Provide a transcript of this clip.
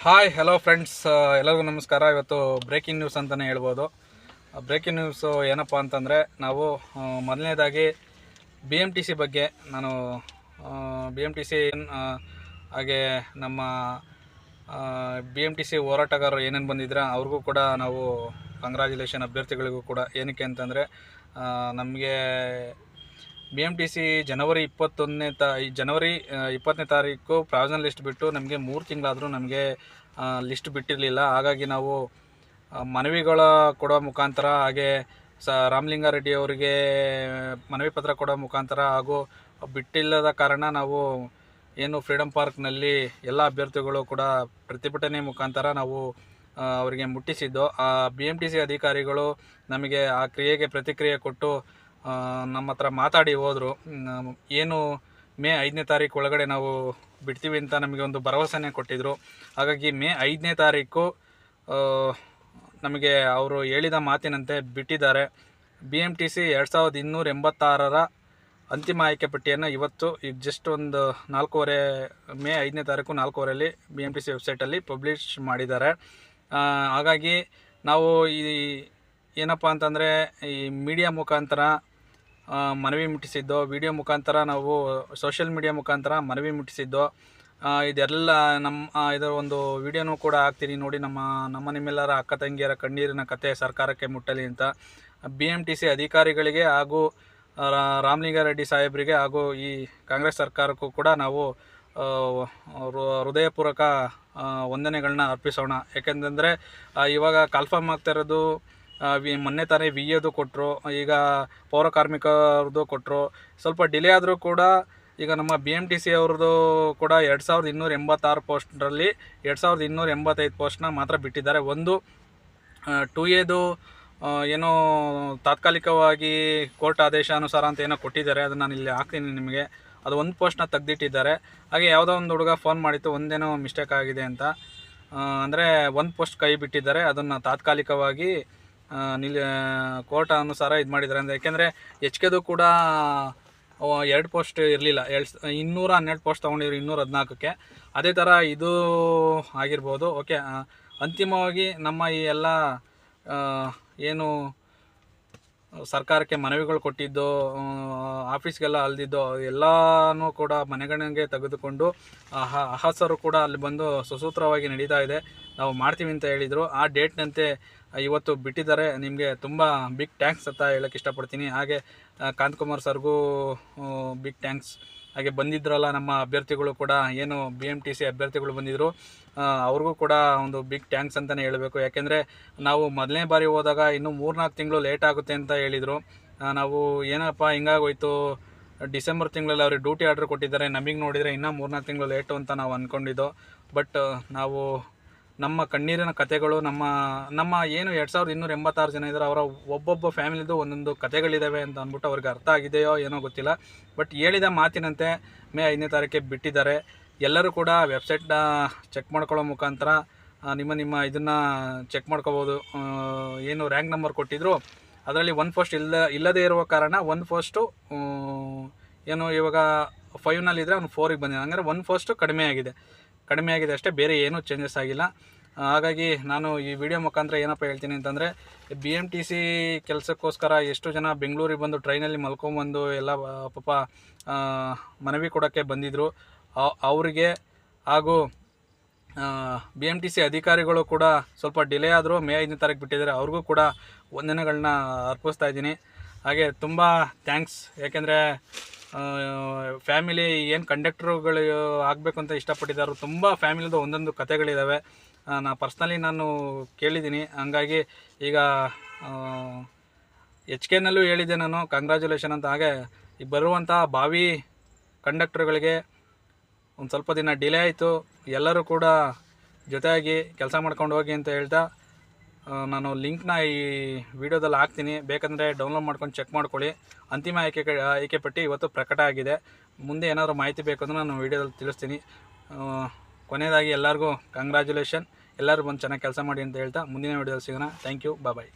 Hi hello friends, ಎಲ್ಲರಿಗೂ ನಮಸ್ಕಾರ. ಇವತ್ತು ಬ್ರೇಕಿಂಗ್ ನ್ಯೂಸ್ ಅಂತಲೇ ಹೇಳ್ಬೋದು. ಬ್ರೇಕಿಂಗ್ ನ್ಯೂಸು ಏನಪ್ಪ ಅಂತಂದರೆ, ನಾವು ಮೊದಲನೇದಾಗಿ BMTC ಬಗ್ಗೆ ನಾನು BMTC ಹಾಗೆ ನಮ್ಮ BMTC ಹೋರಾಟಗಾರರು ಏನೇನು ಬಂದಿದ್ರೆ ಅವ್ರಿಗೂ ಕೂಡ ನಾವು ಕಂಗ್ರ್ಯಾಚುಲೇಷನ್. ಅಭ್ಯರ್ಥಿಗಳಿಗೂ ಕೂಡ ಏನಕ್ಕೆ ಅಂತಂದರೆ, ನಮಗೆ BMTC ಜನವರಿ 20ನೇ ತಾರೀಕು ಪ್ರಾವಿಷನಲ್ ಲಿಸ್ಟ್ ಬಿಟ್ಟು ನಮಗೆ 3 ತಿಂಗಳಾದರೂ ನಮಗೆ ಲಿಸ್ಟ್ ಬಿಟ್ಟಿರಲಿಲ್ಲ. ಹಾಗಾಗಿ ನಾವು ಮನವಿಗಳ ಕೊಡೋ ಮುಖಾಂತರ, ಹಾಗೆ ರಾಮಲಿಂಗಾರೆಡ್ಡಿ ಅವರಿಗೆ ಮನವಿ ಪತ್ರ ಕೊಡೋ ಮುಖಾಂತರ, ಹಾಗೂ ಬಿಟ್ಟಿಲ್ಲದ ಕಾರಣ ನಾವು ಏನು ಫ್ರೀಡಮ್ ಪಾರ್ಕ್ನಲ್ಲಿ ಎಲ್ಲ ಅಭ್ಯರ್ಥಿಗಳು ಕೂಡ ಪ್ರತಿಭಟನೆ ಮುಖಾಂತರ ನಾವು ಅವರಿಗೆ ಮುಟ್ಟಿಸಿದ್ದು. BMTC ಅಧಿಕಾರಿಗಳು ನಮಗೆ ಆ ಕ್ರಿಯೆಗೆ ಪ್ರತಿಕ್ರಿಯೆ ಕೊಟ್ಟು ನಮ್ಮ ಹತ್ರ ಮಾತಾಡಿ ಹೋದರು. ಏನು ಮೇ 5ನೇ ತಾರೀಕು ಒಳಗಡೆ ನಾವು ಬಿಡ್ತೀವಿ ಅಂತ ನಮಗೆ ಒಂದು ಭರವಸೆನೇ ಕೊಟ್ಟಿದ್ದರು. ಹಾಗಾಗಿ ಮೇ 5ನೇ ತಾರೀಕು ನಮಗೆ ಅವರು ಹೇಳಿದ ಮಾತಿನಂತೆ ಬಿಟ್ಟಿದ್ದಾರೆ. BMTC 2286ರ ಅಂತಿಮ ಆಯ್ಕೆ ಪಟ್ಟಿಯನ್ನು ಇವತ್ತು ಈಗ ಜಸ್ಟ್ ಒಂದು 4:15 ಮೇ 5ನೇ ತಾರೀಕು 4:15 BMTC ವೆಬ್ಸೈಟಲ್ಲಿ ಪಬ್ಲಿಷ್ ಮಾಡಿದ್ದಾರೆ. ಹಾಗಾಗಿ ನಾವು ಈ ಏನಪ್ಪ ಅಂತಂದರೆ, ಈ ಮೀಡಿಯಾ ಮುಖಾಂತರ ಮನವಿ ಮುಟ್ಟಿಸಿದ್ದು, ವಿಡಿಯೋ ಮುಖಾಂತರ ನಾವು ಸೋಷಿಯಲ್ ಮೀಡಿಯಾ ಮುಖಾಂತರ ಮನವಿ ಮುಟ್ಟಿಸಿದ್ದು. ಇದೆಲ್ಲ ಇದರ ಒಂದು ವಿಡಿಯೋನೂ ಕೂಡ ಹಾಕ್ತೀನಿ ನೋಡಿ. ನಿಮ್ಮೆಲ್ಲರ ಅಕ್ಕ ತಂಗಿಯರ ಕಣ್ಣೀರಿನ ಕತೆ ಸರ್ಕಾರಕ್ಕೆ ಮುಟ್ಟಲಿ ಅಂತ BMTC ಅಧಿಕಾರಿಗಳಿಗೆ ಹಾಗೂ ರಾಮಲಿಂಗಾರೆಡ್ಡಿ ಸಾಹೇಬರಿಗೆ ಹಾಗೂ ಈ ಕಾಂಗ್ರೆಸ್ ಸರ್ಕಾರಕ್ಕೂ ಕೂಡ ನಾವು ಹೃದಯಪೂರ್ವಕ ವಂದನೆಗಳನ್ನ ಅರ್ಪಿಸೋಣ. ಯಾಕೆಂತಂದರೆ ಇವಾಗ ಕನ್ಫರ್ಮ್ ಆಗ್ತಾ ಇರೋದು, ಮೊನ್ನೆ ತಾನೇ VAದು ಕೊಟ್ಟರು, ಈಗ ಪೌರ ಕಾರ್ಮಿಕರದ್ದು ಕೊಟ್ಟರು. ಸ್ವಲ್ಪ ಡಿಲೇ ಆದರೂ ಕೂಡ ಈಗ ನಮ್ಮ BMTC ಅವ್ರದ್ದು ಕೂಡ 2286 ಪೋಸ್ಟ್ರಲ್ಲಿ 2285 ಪೋಸ್ಟ್ನ ಮಾತ್ರ ಬಿಟ್ಟಿದ್ದಾರೆ. ಒಂದು 2Aದು ಏನೋ ತಾತ್ಕಾಲಿಕವಾಗಿ ಕೋರ್ಟ್ ಆದೇಶಾನುಸಾರ ಅಂತ ಏನೋ ಕೊಟ್ಟಿದ್ದಾರೆ, ಅದನ್ನು ನಾನು ಇಲ್ಲಿ ಹಾಕ್ತೀನಿ ನಿಮಗೆ. ಅದು ಒಂದು ಪೋಸ್ಟ್ನ ತೆಗೆದಿಟ್ಟಿದ್ದಾರೆ. ಹಾಗೆ ಯಾವುದೋ ಒಂದು ಹುಡುಗ ಫೋನ್ ಮಾಡಿತ್ತು, ಒಂದೇನೋ ಮಿಸ್ಟೇಕ್ ಆಗಿದೆ ಅಂತ. ಅಂದರೆ ಒಂದು ಪೋಸ್ಟ್ ಕೈ ಬಿಟ್ಟಿದ್ದಾರೆ, ಅದನ್ನು ತಾತ್ಕಾಲಿಕವಾಗಿ ಕೋರ್ಟ್ ಅನುಸಾರ ಇದು ಮಾಡಿದ್ದಾರೆ ಅಂತ. ಯಾಕೆಂದರೆ HKದು ಕೂಡ 2 ಪೋಸ್ಟ್ ಇರಲಿಲ್ಲ, 212 ಪೋಸ್ಟ್ ತೊಗೊಂಡಿದ್ರು 214ಕ್ಕೆ. ಅದೇ ಥರ ಇದು ಆಗಿರ್ಬೋದು. ಓಕೆ, ಅಂತಿಮವಾಗಿ ನಮ್ಮ ಈ ಎಲ್ಲ ಏನು ಸರ್ಕಾರಕ್ಕೆ ಮನವಿಗಳು ಕೊಟ್ಟಿದ್ದು, ಆಫೀಸ್ಗೆಲ್ಲ ಅಲ್ದಿದ್ದು ಎಲ್ಲನೂ ಕೂಡ ಮನೆಗಣಿಗೆ ತೆಗೆದುಕೊಂಡು ಅಹಸರು ಕೂಡ ಅಲ್ಲಿ ಬಂದು ಸುಸೂತ್ರವಾಗಿ ನಡೀತಾ ಇದೆ. ನಾವು ಮಾಡ್ತೀವಿ ಅಂತ ಹೇಳಿದರು. ಆ ಡೇಟ್ನಂತೆ ಇವತ್ತು ಬಿಟ್ಟಿದ್ದಾರೆ. ನಿಮಗೆ ತುಂಬ ಬಿಗ್ ಥ್ಯಾಂಕ್ಸ್ ಅಂತ ಹೇಳೋಕ್ಕೆ ಇಷ್ಟಪಡ್ತೀನಿ. ಹಾಗೆ ಕಾಂತಕುಮಾರ್ ಸರ್ಗೂ ಬಿಗ್ ಥ್ಯಾಂಕ್ಸ್. ಹಾಗೆ ಬಂದಿದ್ರಲ್ಲ ನಮ್ಮ ಅಭ್ಯರ್ಥಿಗಳು ಕೂಡ, ಏನು BMTC ಅಭ್ಯರ್ಥಿಗಳು ಬಂದಿದ್ದರು, ಅವ್ರಿಗೂ ಕೂಡ ಒಂದು ಬಿಗ್ ಥ್ಯಾಂಕ್ಸ್ ಅಂತಲೇ ಹೇಳಬೇಕು. ಯಾಕೆಂದರೆ ನಾವು ಮೊದಲನೇ ಬಾರಿ ಹೋದಾಗ ಇನ್ನೂ 3-4 ತಿಂಗಳು ಲೇಟ್ ಆಗುತ್ತೆ ಅಂತ ಹೇಳಿದರು. ನಾವು ಏನಪ್ಪ ಹಿಂಗಾಗೋಯ್ತು, ಡಿಸೆಂಬರ್ ತಿಂಗಳಲ್ಲಿ ಅವ್ರಿಗೆ ಡ್ಯೂಟಿ ಆರ್ಡ್ರ್ ಕೊಟ್ಟಿದ್ದಾರೆ, ನಮಗೆ ನೋಡಿದರೆ ಇನ್ನೂ 3-4 ತಿಂಗಳು ಲೇಟು ಅಂತ ನಾವು ಅಂದ್ಕೊಂಡಿದ್ದು. ಬಟ್ ನಾವು ನಮ್ಮ ಕಣ್ಣೀರಿನ ಕತೆಗಳು, ನಮ್ಮ ಏನು 2286 ಜನ ಇದ್ದಾರೆ, ಅವರ ಒಬ್ಬೊಬ್ಬ ಫ್ಯಾಮಿಲಿದು ಒಂದೊಂದು ಕತೆಗಳಿದ್ದಾವೆ ಅಂತ ಅಂದ್ಬಿಟ್ಟು ಅವ್ರಿಗೆ ಅರ್ಥ ಆಗಿದೆಯೋ ಏನೋ ಗೊತ್ತಿಲ್ಲ. ಬಟ್ ಹೇಳಿದ ಮಾತಿನಂತೆ ಮೇ 5ನೇ ತಾರೀಕಿಗೆ ಬಿಟ್ಟಿದ್ದಾರೆ. ಎಲ್ಲರೂ ಕೂಡ ವೆಬ್ಸೈಟ್ನ ಚೆಕ್ ಮಾಡ್ಕೊಳ್ಳೋ ಮುಖಾಂತರ ನಿಮ್ಮ ಇದನ್ನು ಚೆಕ್ ಮಾಡ್ಕೋಬೋದು. ಏನು ರ್ಯಾಂಕ್ ನಂಬರ್ ಕೊಟ್ಟಿದ್ರು ಅದರಲ್ಲಿ 1 ಪೋಸ್ಟ್ ಇಲ್ಲದೇ ಇರುವ ಕಾರಣ 1 ಪೋಸ್ಟು ಏನು ಇವಾಗ 5ನಲ್ಲಿದ್ದರೆ ಅವ್ನು 4ಗೆ ಬಂದಿದೆ. ಹಂಗಾರೆ 1 ಪೋಸ್ಟು ಕಡಿಮೆ ಆಗಿದೆ ಅಷ್ಟೇ, ಬೇರೆ ಏನೂ ಚೇಂಜಸ್ ಆಗಿಲ್ಲ. ಹಾಗಾಗಿ ನಾನು ಈ ವಿಡಿಯೋ ಮುಖಾಂತರ ಏನಪ್ಪ ಹೇಳ್ತೀನಿ ಅಂತಂದರೆ, BMTC ಕೆಲಸಕ್ಕೋಸ್ಕರ ಎಷ್ಟು ಜನ ಬೆಂಗಳೂರಿಗೆ ಬಂದು ಟ್ರೈನಲ್ಲಿ ಮಲ್ಕೊಂಬಂದು ಎಲ್ಲ ಪಾಪ ಮನವಿ ಕೊಡೋಕ್ಕೆ ಬಂದಿದ್ದರು, ಅವರಿಗೆ ಹಾಗೂ BMTC ಅಧಿಕಾರಿಗಳು ಕೂಡ ಸ್ವಲ್ಪ ಡಿಲೇ ಆದರೂ ಮೇ 5ನೇ ತಾರೀಕು ಬಿಟ್ಟಿದ್ದಾರೆ, ಅವ್ರಿಗೂ ಕೂಡ ವಂದನೆಗಳನ್ನ ಅರ್ಪಿಸ್ತಾ ಇದ್ದೀನಿ. ಹಾಗೆ ತುಂಬ ಥ್ಯಾಂಕ್ಸ್. ಯಾಕೆಂದರೆ ಫ್ಯಾಮಿಲಿ ಏನು ಕಂಡಕ್ಟ್ರುಗಳು ಆಗಬೇಕು ಅಂತ ಇಷ್ಟಪಟ್ಟಿದ್ದಾರೆ, ತುಂಬ ಫ್ಯಾಮಿಲಿದು ಒಂದೊಂದು ಕತೆಗಳಿದ್ದಾವೆ. ನಾನು ಕೇಳಿದ್ದೀನಿ. ಹಂಗಾಗಿ ಈಗ HKನಲ್ಲೂ ಹೇಳಿದ್ದೆ ನಾನು, ಕಂಗ್ರ್ಯಾಚುಲೇಷನ್ ಅಂತ. ಹಾಗೆ ಈಗ ಬರುವಂಥ ಭಾವಿ ಕಂಡಕ್ಟ್ರುಗಳಿಗೆ ಒಂದು ಸ್ವಲ್ಪ ದಿನ ಡಿಲೇ ಆಯಿತು, ಎಲ್ಲರೂ ಕೂಡ ಜೊತೆಯಾಗಿ ಕೆಲಸ ಮಾಡ್ಕೊಂಡು ಹೋಗಿ ಅಂತ ಹೇಳ್ತಾ, ನಾನು ಲಿಂಕ್ನ ಈ ವಿಡಿಯೋದಲ್ಲಿ ಹಾಕ್ತೀನಿ, ಬೇಕಂದರೆ ಡೌನ್ಲೋಡ್ ಮಾಡ್ಕೊಂಡು ಚೆಕ್ ಮಾಡ್ಕೊಳ್ಳಿ. ಅಂತಿಮ ಆಯ್ಕೆ ಪಟ್ಟಿ ಇವತ್ತು ಪ್ರಕಟ ಆಗಿದೆ. ಮುಂದೆ ಏನಾದರೂ ಮಾಹಿತಿ ಬೇಕು ಅಂದರೆ ನಾನು ವಿಡಿಯೋದಲ್ಲಿ ತಿಳಿಸ್ತೀನಿ. ಕೊನೆಯದಾಗಿ ಎಲ್ಲರಿಗೂ ಕಂಗ್ರ್ಯಾಚುಲೇಷನ್. ಎಲ್ಲರೂ ಬಂದು ಚೆನ್ನಾಗಿ ಕೆಲಸ ಮಾಡಿ ಅಂತ ಹೇಳ್ತಾ ಮುಂದಿನ ವಿಡಿಯೋದಲ್ಲಿ ಸಿಗೋಣ. Thank you, bye.